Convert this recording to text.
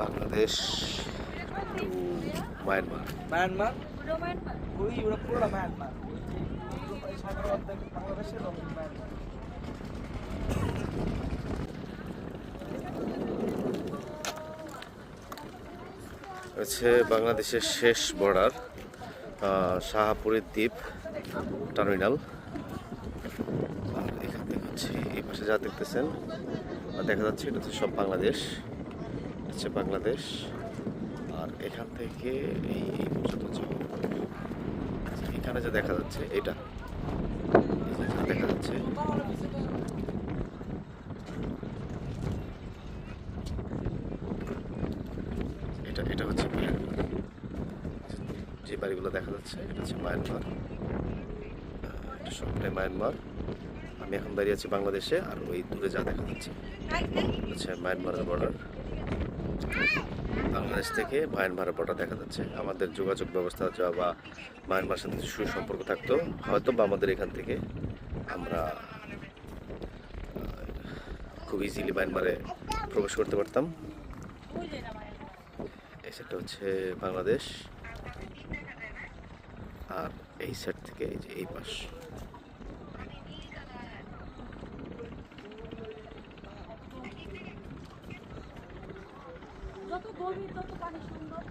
Bangladesh two Myanmar. Myanmar ওই ওরা পুরোটা মায়ানমার, সাগর অর্ধেক বাংলাদেশের অর্ধেক মায়ানমার। হচ্ছে বাংলাদেশের শেষ বর্ডার শাহপুরের দ্বীপ টার্মিনাল। আর এখান থেকে হচ্ছে এই পাশে যা দেখতেছেন দেখা যাচ্ছে এটা হচ্ছে সব বাংলাদেশ, হচ্ছে বাংলাদেশ। আর এখান থেকে এই পর্যন্ত এখানে যে দেখা যাচ্ছে এটা দেখা যাচ্ছে এটা এটা হচ্ছে মায়ানমার। যে বাড়িগুলো দেখা যাচ্ছে এটা হচ্ছে মায়ানমার, এটা সবটাই মায়ানমার। আমি এখন দাঁড়িয়ে আছি বাংলাদেশে, আর ওই দূরে যা দেখা যাচ্ছে হচ্ছে মায়ানমারের বর্ডার। বাংলাদেশ থেকে মায়ানমারের বর্ডার দেখা যাচ্ছে। আমাদের যোগাযোগ ব্যবস্থা যা বা মায়ানমারের সাথে সুসম্পর্ক থাকতো হয়তো বা আমাদের এখান থেকে আমরা খুব ইজিলি মায়ানমারে প্রবেশ করতে পারতাম। এই সাইডটা হচ্ছে বাংলাদেশ, আর এই সাইড থেকে এই যে এই পাশ যত গভীর তত পানি সুন্দর।